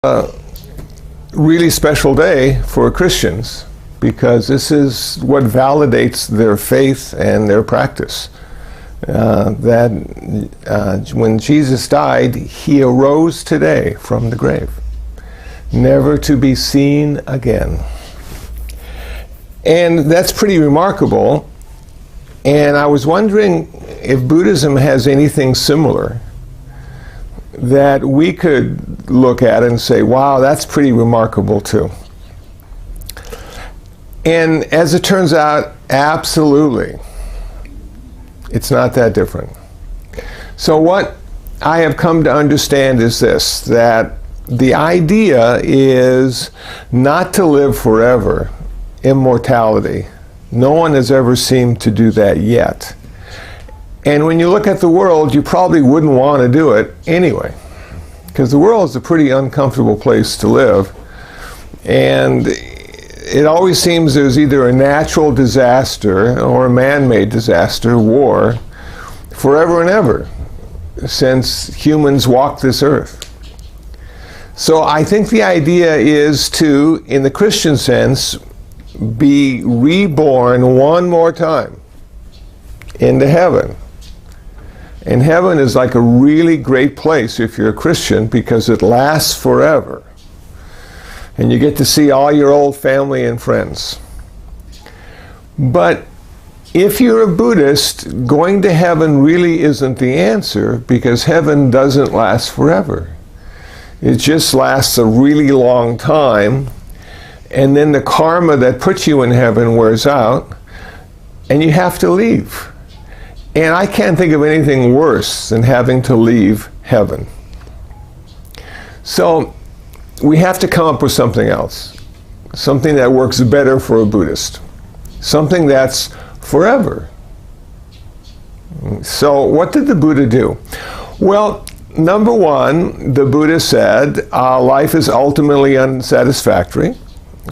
a really special day for Christians because this is what validates their faith and their practice. When Jesus died, he arose today from the grave, never to be seen again. And that's pretty remarkable. And I was wondering if Buddhism has anything similar that we could look at and say, wow, that's pretty remarkable too. And as it turns out, absolutely, it's not that different. So what I have come to understand is this, that the idea is not to live forever, immortality. No one has ever seemed to do that yet. And when you look at the world, you probably wouldn't want to do it anyway, because the world is a pretty uncomfortable place to live. And it always seems there's either a natural disaster or a man-made disaster, war, forever and ever, since humans walked this earth. So I think the idea is to, in the Christian sense, be reborn one more time into heaven. And heaven is like a really great place if you're a Christian because it lasts forever. And you get to see all your old family and friends. But if you're a Buddhist, going to heaven really isn't the answer because heaven doesn't last forever. It just lasts a really long time. And then the karma that puts you in heaven wears out and you have to leave. And I can't think of anything worse than having to leave heaven. So we have to come up with something else, something that works better for a Buddhist, something that's forever. So what did the Buddha do? Well, number one, the Buddha said life is ultimately unsatisfactory.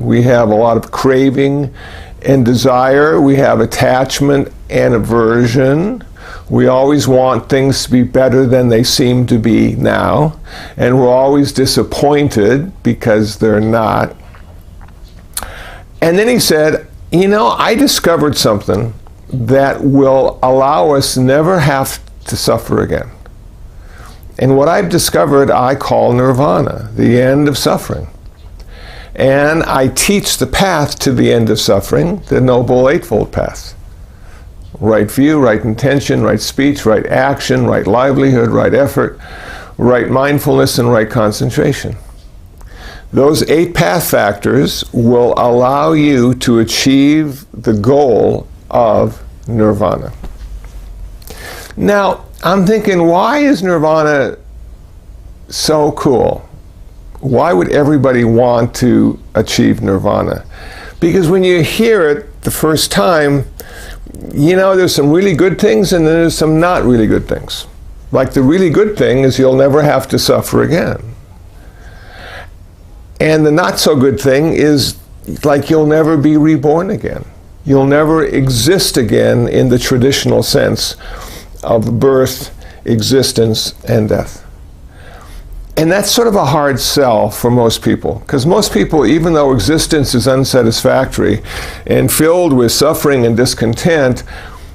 We have a lot of craving and desire. We have attachment and aversion. We always want things to be better than they seem to be now. And we're always disappointed because they're not. And then he said, I discovered something that will allow us never have to suffer again. And what I've discovered I call nirvana, the end of suffering. And I teach the path to the end of suffering, the Noble Eightfold Path. Right view, right intention, right speech, right action, right livelihood, right effort, right mindfulness, and right concentration. Those 8 path factors will allow you to achieve the goal of nirvana. Now, I'm thinking, why is nirvana so cool? Why would everybody want to achieve nirvana? Because when you hear it the first time, there's some really good things and then there's some not really good things. Like the really good thing is you'll never have to suffer again. And the not so good thing is like you'll never be reborn again. You'll never exist again in the traditional sense of birth, existence, and death. And that's sort of a hard sell for most people, because most people, even though existence is unsatisfactory and filled with suffering and discontent,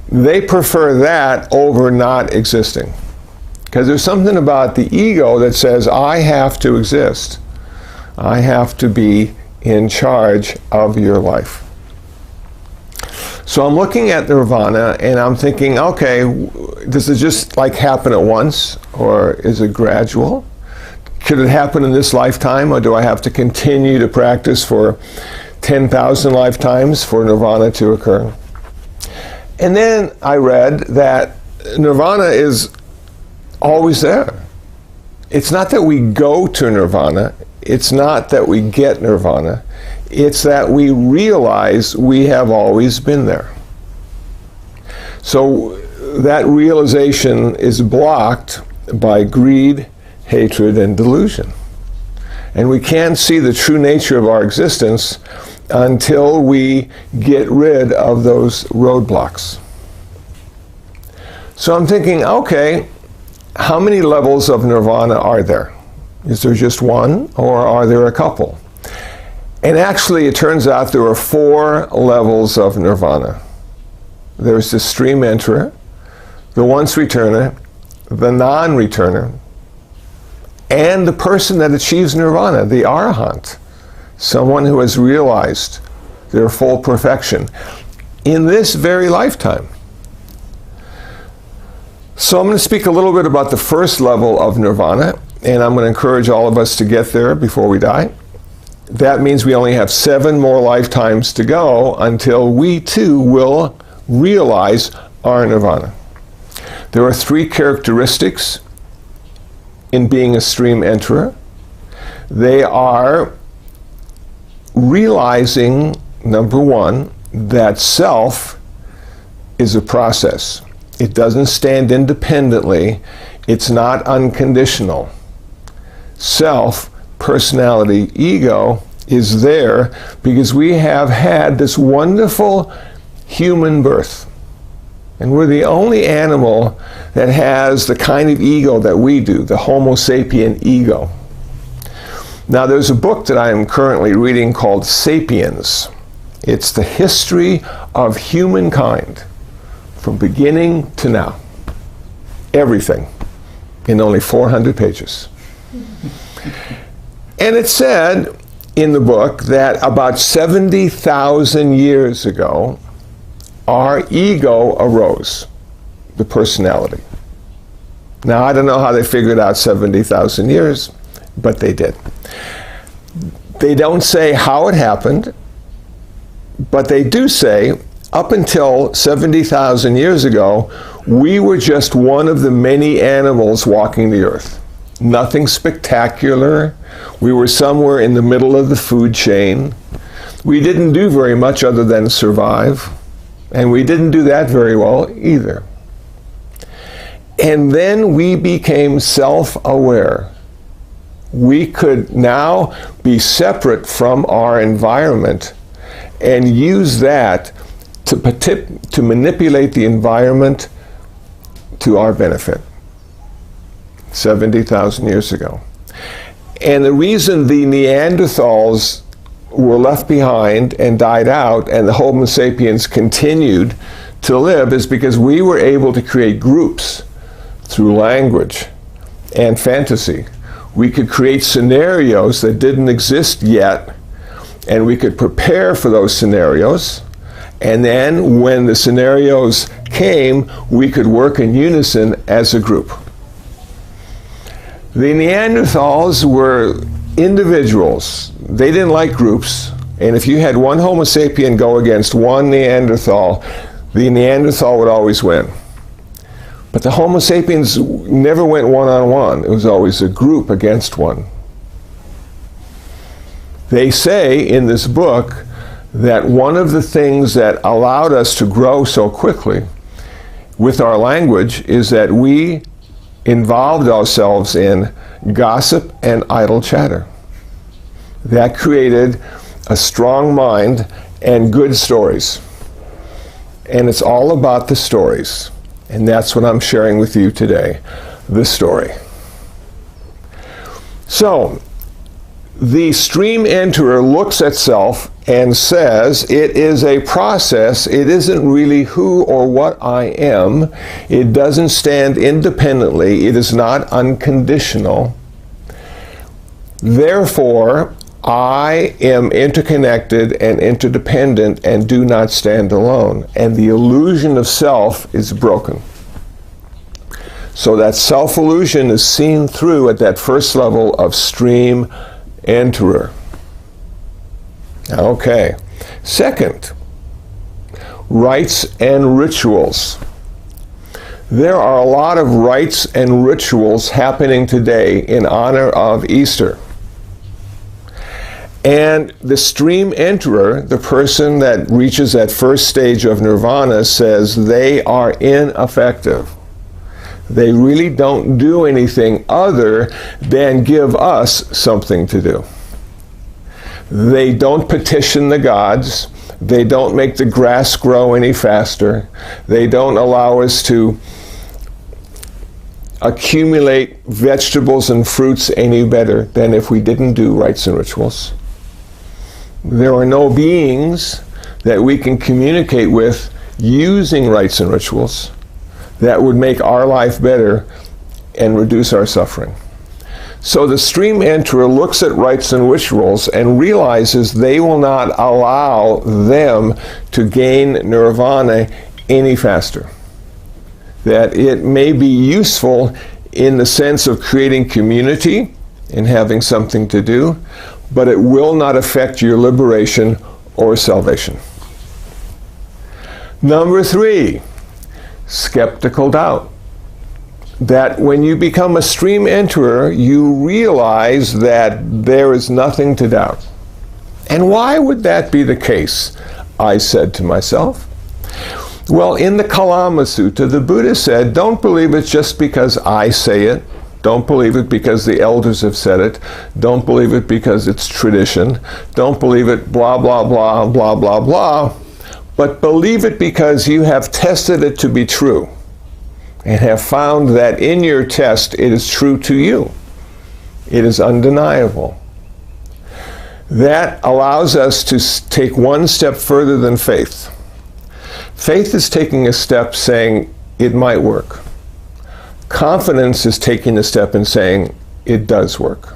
they prefer that over not existing. Because there's something about the ego that says, I have to exist. I have to be in charge of your life. So I'm looking at nirvana and I'm thinking, okay, does it just like happen at once, or is it gradual? Could it happen in this lifetime, or do I have to continue to practice for 10,000 lifetimes for nirvana to occur? And then I read that nirvana is always there. It's not that we go to nirvana. It's not that we get nirvana. It's that we realize we have always been there. So that realization is blocked by greed, hatred, and delusion. And we can't see the true nature of our existence until we get rid of those roadblocks. So I'm thinking, okay, how many levels of nirvana are there? Is there just one, or are there a couple? And actually, it turns out there are 4 levels of nirvana. There's the stream enterer, the once returner, the non-returner, and the person that achieves nirvana, the arahant, someone who has realized their full perfection in this very lifetime. So I'm going to speak a little bit about the first level of nirvana, and I'm going to encourage all of us to get there before we die. That means we only have 7 more lifetimes to go until we too will realize our nirvana. There are 3 characteristics in being a stream enterer. They are realizing, number 1, that self is a process. It doesn't stand independently. It's not unconditional. Self, personality, ego is there because we have had this wonderful human birth. And we're the only animal that has the kind of ego that we do, the Homo sapien ego. Now, there's a book that I am currently reading called Sapiens. It's the history of humankind from beginning to now. Everything in only 400 pages. And it said in the book that about 70,000 years ago, our ego arose, the personality. Now, I don't know how they figured out 70,000 years, but they did. They don't say how it happened, but they do say, up until 70,000 years ago, we were just one of the many animals walking the earth. Nothing spectacular. We were somewhere in the middle of the food chain. We didn't do very much other than survive, and we didn't do that very well either. And then we became self-aware. We could now be separate from our environment and use that to manipulate the environment to our benefit. 70,000 years ago. And the reason the Neanderthals were left behind and died out and the Homo sapiens continued to live is because we were able to create groups through language and fantasy. We could create scenarios that didn't exist yet, and we could prepare for those scenarios. And then when the scenarios came, we could work in unison as a group. The Neanderthals were individuals. They didn't like groups. And if you had one Homo sapien go against one Neanderthal, the Neanderthal would always win. But the Homo sapiens never went one-on-one. It was always a group against one. They say in this book that one of the things that allowed us to grow so quickly with our language is that we involved ourselves in gossip and idle chatter. That created a strong mind and good stories. And it's all about the stories. And that's what I'm sharing with you today, the story. So, the stream enterer looks at self and says, it is a process. It isn't really who or what I am. It doesn't stand independently. It is not unconditional. Therefore, I am interconnected and interdependent and do not stand alone. And the illusion of self is broken. So that self-illusion is seen through at that first level of stream enterer. Okay. Second, rites and rituals. There are a lot of rites and rituals happening today in honor of Easter. And the stream enterer, the person that reaches that first stage of nirvana, says they are ineffective. They really don't do anything other than give us something to do. They don't petition the gods. They don't make the grass grow any faster. They don't allow us to accumulate vegetables and fruits any better than if we didn't do rites and rituals. There are no beings that we can communicate with using rites and rituals that would make our life better and reduce our suffering. So the stream enterer looks at rites and rituals and realizes they will not allow them to gain nirvana any faster. That it may be useful in the sense of creating community and having something to do, but it will not affect your liberation or salvation. Number 3, skeptical doubt. That when you become a stream enterer, you realize that there is nothing to doubt. And why would that be the case? I said to myself. Well, in the Kalama Sutta, the Buddha said, don't believe it just because I say it. Don't believe it because the elders have said it. Don't believe it because it's tradition. Don't believe it blah, blah, blah, blah, blah, blah. But believe it because you have tested it to be true and have found that in your test it is true to you. It is undeniable. That allows us to take one step further than faith. Faith is taking a step saying it might work. Confidence is taking a step and saying it does work.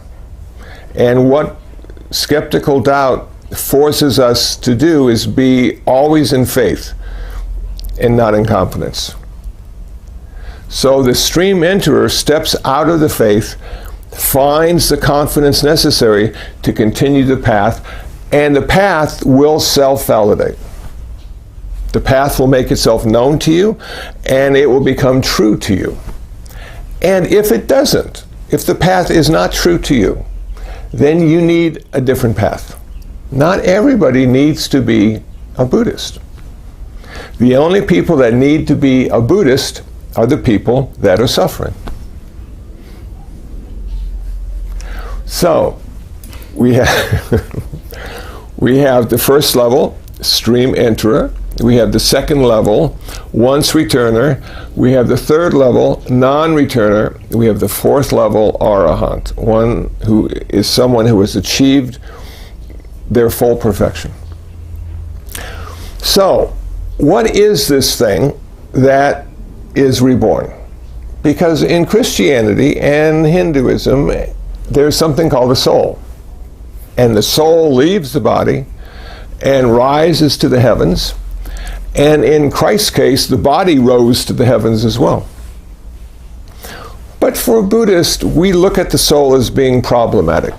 And what skeptical doubt forces us to do is be always in faith and not in confidence. So the stream enterer steps out of the faith, finds the confidence necessary to continue the path, and the path will self-validate. The path will make itself known to you, and it will become true to you. And if it doesn't, if the path is not true to you, then you need a different path. Not everybody needs to be a Buddhist. The only people that need to be a Buddhist are the people that are suffering. So, we have the first level, stream enterer. We have the second level, once returner. We have the third level, non-returner. We have the fourth level, arahant, one who is someone who has achieved their full perfection. So, what is this thing that is reborn? Because in Christianity and Hinduism, there's something called the soul. And the soul leaves the body and rises to the heavens. And in Christ's case, the body rose to the heavens as well. But for a Buddhist, we look at the soul as being problematic.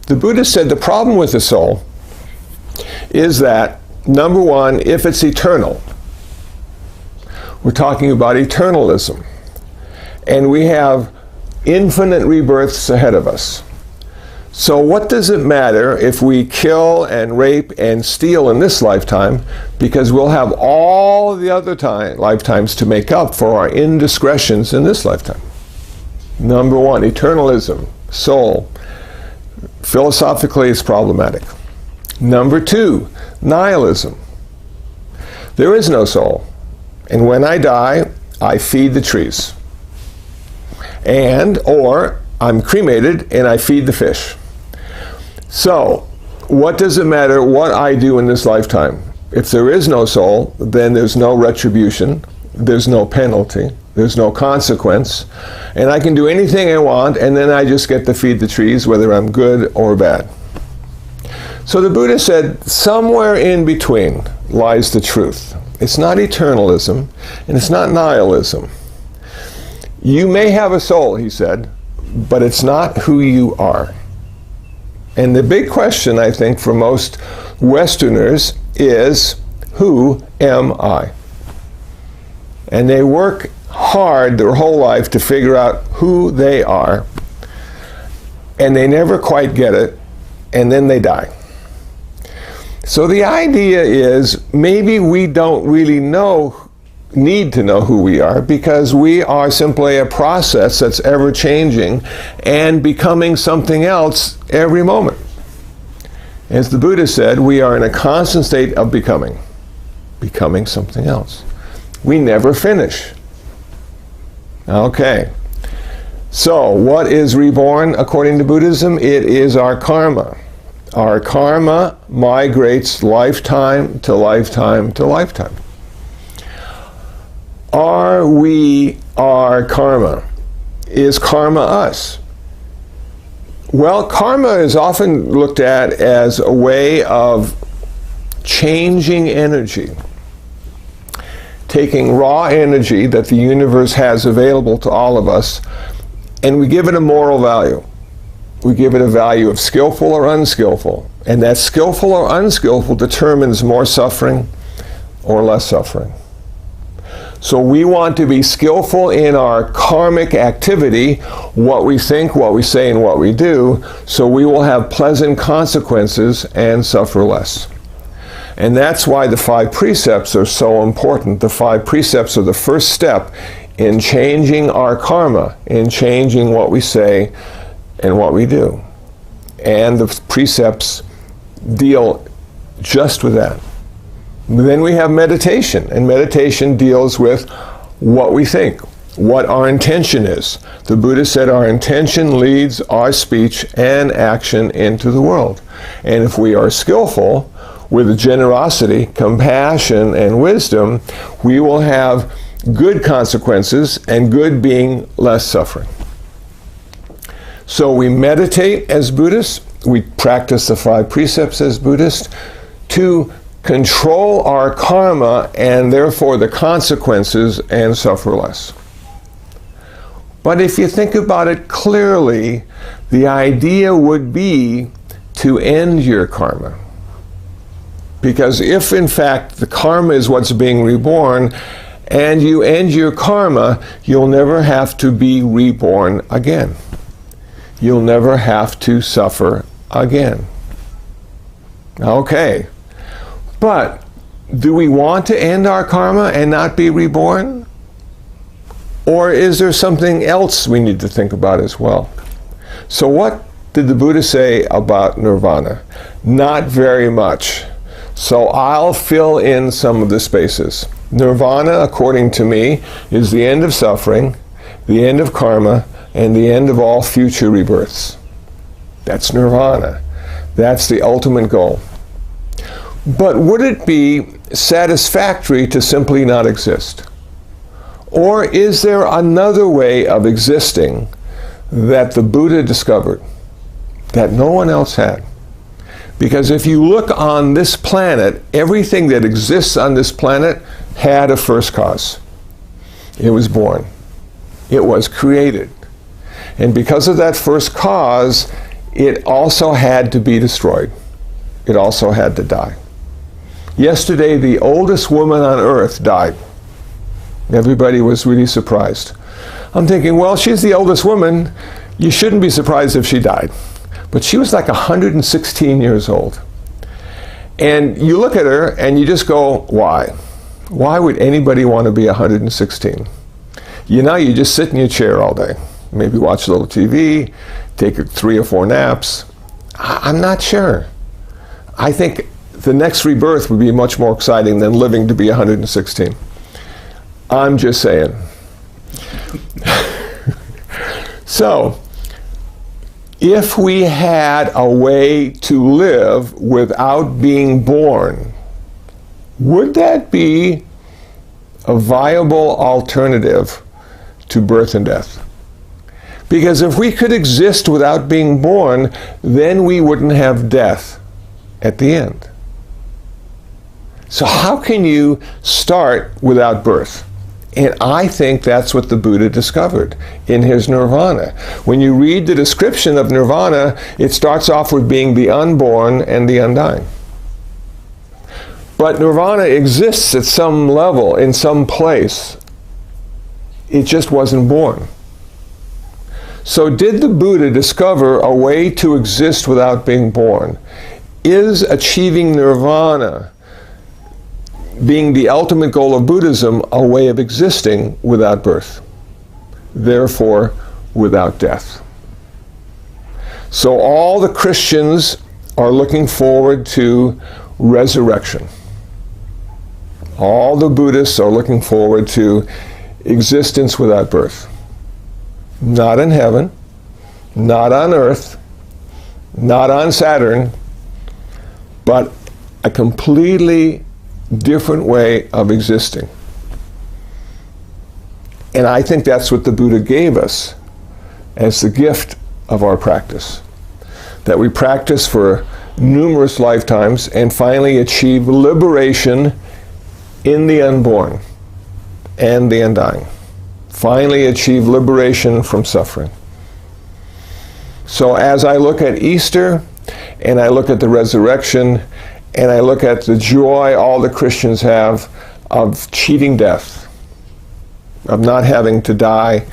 The Buddha said the problem with the soul is that, number one, if it's eternal, we're talking about eternalism. And we have infinite rebirths ahead of us. So what does it matter if we kill and rape and steal in this lifetime, because we'll have all the other lifetimes to make up for our indiscretions in this lifetime? Number one, eternalism, soul. Philosophically, it's problematic. Number two, nihilism. There is no soul. And when I die, I feed the trees. Or I'm cremated and I feed the fish. So, what does it matter what I do in this lifetime? If there is no soul, then there's no retribution, there's no penalty, there's no consequence, and I can do anything I want, and then I just get to feed the trees, whether I'm good or bad. So the Buddha said, somewhere in between lies the truth. It's not eternalism, and it's not nihilism. You may have a soul, he said, but it's not who you are. And the big question, I think, for most Westerners is, who am I? And they work hard their whole life to figure out who they are, and they never quite get it, and then they die. So the idea is, maybe we don't really need to know who we are, because we are simply a process that's ever changing and becoming something else every moment. As the Buddha said, we are in a constant state of becoming something else. We never finish. Okay, So, what is reborn according to Buddhism? It is our karma. Our karma migrates lifetime to lifetime to lifetime. Are we our karma? Is karma us? Well, karma is often looked at as a way of changing energy. Taking raw energy that the universe has available to all of us, and we give it a moral value. We give it a value of skillful or unskillful. And that skillful or unskillful determines more suffering or less suffering. So we want to be skillful in our karmic activity, what we think, what we say, and what we do, so we will have pleasant consequences and suffer less. And that's why the 5 precepts are so important. The 5 precepts are the first step in changing our karma, in changing what we say and what we do. And the precepts deal just with that. Then we have meditation, and meditation deals with what we think, what our intention is. The Buddha said our intention leads our speech and action into the world. And if we are skillful with generosity, compassion, and wisdom, we will have good consequences, and good being less suffering. So we meditate as Buddhists, we practice the 5 precepts as Buddhists to control our karma and therefore the consequences and suffer less. But if you think about it clearly, the idea would be to end your karma. Because if in fact the karma is what's being reborn, and you end your karma, you'll never have to be reborn again. You'll never have to suffer again. Okay. But do we want to end our karma and not be reborn? Or is there something else we need to think about as well? So what did the Buddha say about nirvana? Not very much. So I'll fill in some of the spaces. Nirvana, according to me, is the end of suffering, the end of karma, and the end of all future rebirths. That's nirvana. That's the ultimate goal. But would it be satisfactory to simply not exist? Or is there another way of existing that the Buddha discovered that no one else had? Because if you look on this planet, everything that exists on this planet had a first cause. It was born. It was created. And because of that first cause, it also had to be destroyed. It also had to die. Yesterday, the oldest woman on earth died. Everybody was really surprised. I'm thinking, well, she's the oldest woman. You shouldn't be surprised if she died. But she was like 116 years old. And you look at her and you just go, why? Why would anybody want to be 116? You know, you just sit in your chair all day. Maybe watch a little TV, take 3 or 4 naps. I'm not sure. I think the next rebirth would be much more exciting than living to be 116. I'm just saying. So, if we had a way to live without being born, would that be a viable alternative to birth and death? Because if we could exist without being born, then we wouldn't have death at the end. So how can you start without birth? And I think that's what the Buddha discovered in his nirvana. When you read the description of nirvana, it starts off with being the unborn and the undying. But nirvana exists at some level, in some place. It just wasn't born. So did the Buddha discover a way to exist without being born? Is achieving nirvana, being the ultimate goal of Buddhism, a way of existing without birth, therefore without death? So all the Christians are looking forward to resurrection. All the Buddhists are looking forward to existence without birth. not in heaven, not on earth, not on Saturn, but a completely different way of existing. And I think that's what the Buddha gave us as the gift of our practice. That we practice for numerous lifetimes and finally achieve liberation in the unborn and the undying. Finally achieve liberation from suffering. So as I look at Easter, and I look at the resurrection, and I look at the joy all the Christians have of cheating death, of not having to die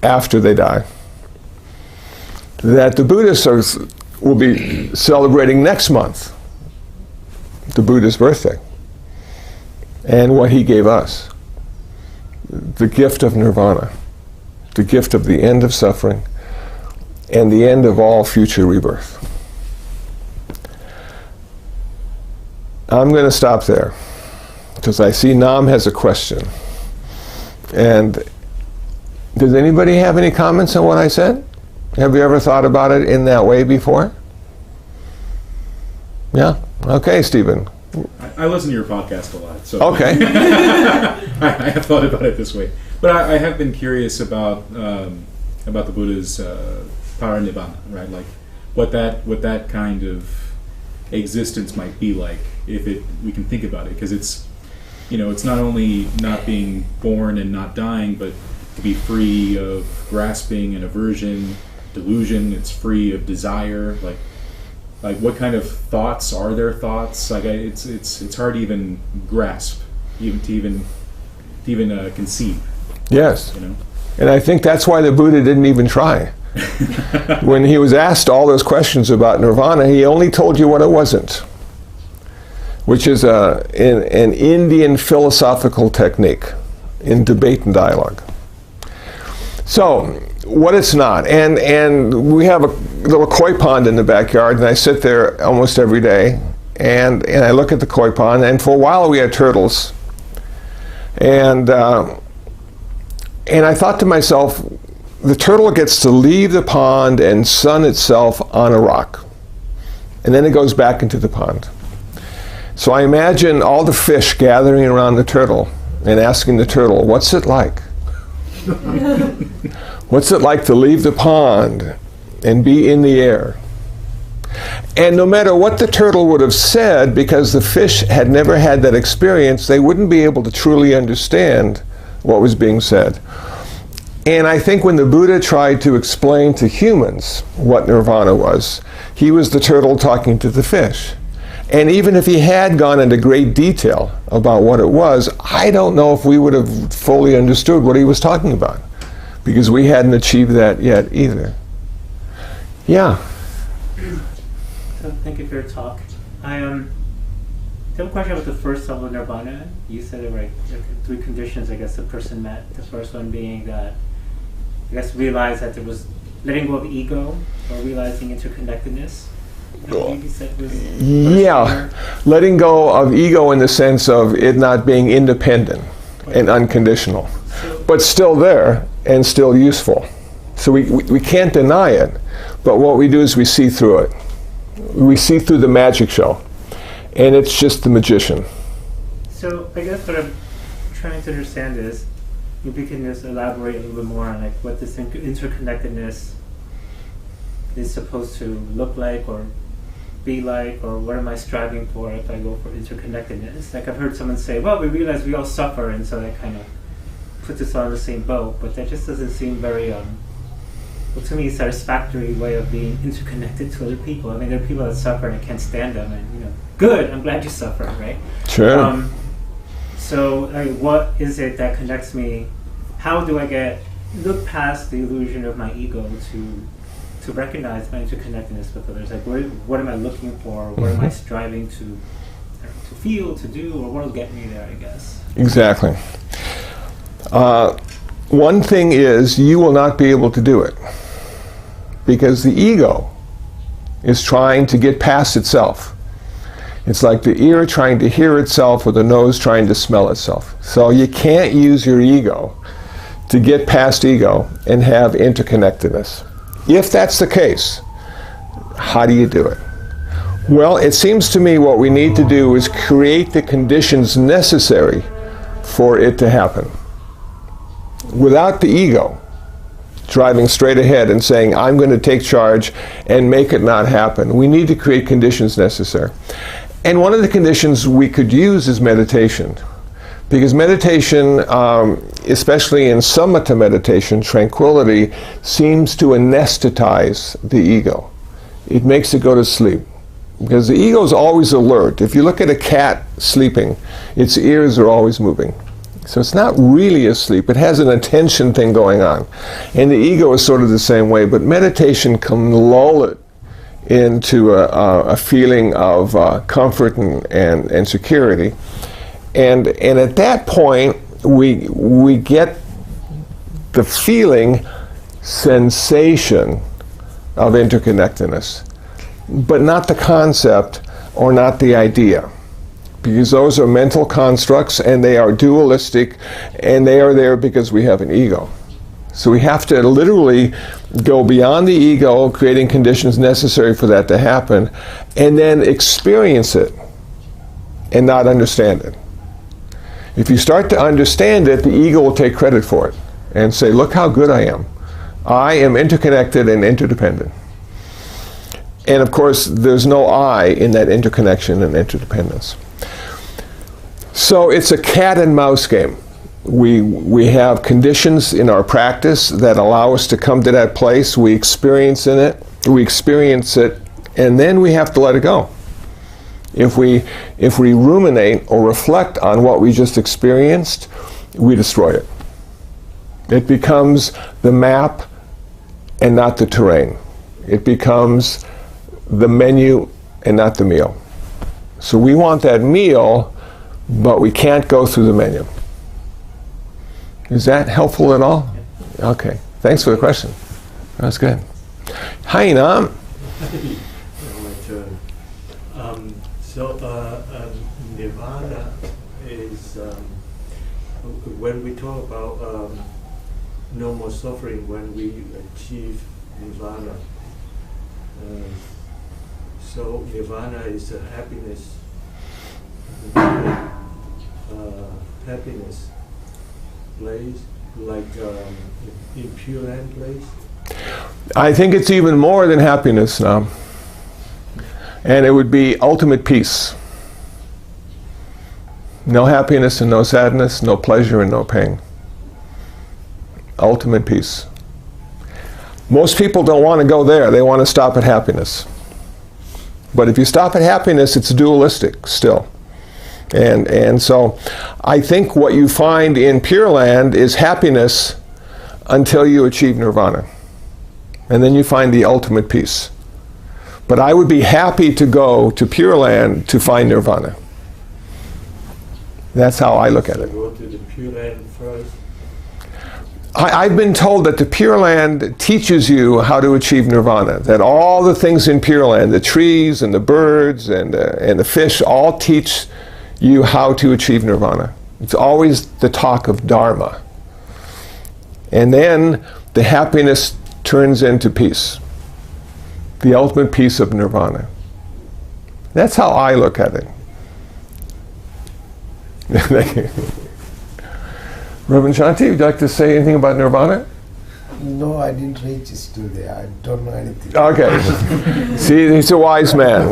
after they die, that the Buddhists will be celebrating next month, the Buddha's birthday, and what he gave us, the gift of nirvana, the gift of the end of suffering, and the end of all future rebirth. I'm going to stop there, because I see Nam has a question. And does anybody have any comments on what I said? Have you ever thought about it in that way before? Yeah? Okay, Stephen. I listen to your podcast a lot, so okay. I have thought about it this way. But I have been curious about the Buddha's parinirvana, right? Like what that kind of existence might be like if we can think about it, because it's not only not being born and not dying, but to be free of grasping and aversion, delusion. It's free of desire. Like what kind of thoughts are there? Thoughts like it's hard to even grasp, even conceive. Yes. You know? And I think that's why the Buddha didn't even try. When he was asked all those questions about nirvana, he only told you what it wasn't, which is an Indian philosophical technique in debate and dialogue. So, what it's not, and we have a little koi pond in the backyard, and I sit there almost every day, and I look at the koi pond, and for a while we had turtles, and I thought to myself, the turtle gets to leave the pond and sun itself on a rock, and then it goes back into the pond. So I imagine all the fish gathering around the turtle and asking the turtle, what's it like? What's it like to leave the pond and be in the air? And no matter what the turtle would have said, because the fish had never had that experience, they wouldn't be able to truly understand what was being said. And I think when the Buddha tried to explain to humans what nirvana was, he was the turtle talking to the fish. And even if he had gone into great detail about what it was, I don't know if we would have fully understood what he was talking about, because we hadn't achieved that yet either. Yeah. So thank you for your talk. I have a question about the first level of nirvana. You said it right. There are three conditions, I guess, the person met. The first one being that, I guess, realize that there was letting go of ego or realizing interconnectedness. Yeah, letting go of ego in the sense of it not being independent and unconditional, but still there and still useful. So we can't deny it, but what we do is we see through it. We see through the magic show, and it's just the magician. So I guess what I'm trying to understand is, if you can just elaborate a little bit more on like what this interconnectedness is supposed to look like or be like, or what am I striving for if I go for interconnectedness? Like I've heard someone say, well, we realize we all suffer, and so that kind of puts us on the same boat, but that just doesn't seem very, well, to me, satisfactory way of being interconnected to other people. I mean, there are people that suffer and I can't stand them, and good, I'm glad you suffer, right? Sure. So what is it that connects me? How do I look past the illusion of my ego to recognize my interconnectedness with others? Like, what am I looking for? What am I striving to feel, to do, or what will get me there, I guess? Exactly. One thing is, you will not be able to do it, because the ego is trying to get past itself. It's like the ear trying to hear itself or the nose trying to smell itself. So you can't use your ego to get past ego and have interconnectedness. If that's the case, how do you do it? Well, it seems to me what we need to do is create the conditions necessary for it to happen. Without the ego driving straight ahead and saying, I'm going to take charge and make it not happen, we need to create conditions necessary. And one of the conditions we could use is meditation. Because meditation, especially in samatha meditation, tranquility, seems to anesthetize the ego. It makes it go to sleep. Because the ego is always alert. If you look at a cat sleeping, its ears are always moving. So it's not really asleep. It has an attention thing going on. And the ego is sort of the same way. But meditation can lull it into a feeling of comfort and security. And at that point, we get the feeling, sensation of interconnectedness, but not the concept or not the idea. Because those are mental constructs and they are dualistic and they are there because we have an ego. So we have to literally go beyond the ego, creating conditions necessary for that to happen, and then experience it and not understand it. If you start to understand it, the ego will take credit for it and say, look how good I am. I am interconnected and interdependent. And of course, there's no I in that interconnection and interdependence. So it's a cat and mouse game. We have conditions in our practice that allow us to come to that place. We experience it, and then we have to let it go. If we ruminate or reflect on what we just experienced, we destroy it. It becomes the map and not the terrain. It becomes the menu and not the meal. So we want that meal, but we can't go through the menu. Is that helpful at all? Okay. Thanks for the question. That's good. Hi, Nam. Nirvana is when we talk about no more suffering, when we achieve nirvana. So nirvana is a happiness, happiness place, like in Pure Land place. I think it's even more than happiness now. And it would be ultimate peace. No happiness and no sadness, no pleasure and no pain. Ultimate peace. Most people don't want to go there. They want to stop at happiness. But if you stop at happiness, it's dualistic still. And so I think what you find in Pure Land is happiness until you achieve nirvana. And then you find the ultimate peace. But I would be happy to go to Pure Land to find nirvana. That's how I look at it. Go to the Pure Land first. I've been told that the Pure Land teaches you how to achieve nirvana. That all the things in Pure Land, the trees and the birds and the fish, all teach you how to achieve nirvana. It's always the talk of Dharma. And then the happiness turns into peace. The ultimate peace of nirvana. That's how I look at it. Thank you. Reverend Shanti, would you like to say anything about nirvana? No, I didn't reach today. I don't know anything. Okay. See, he's a wise man.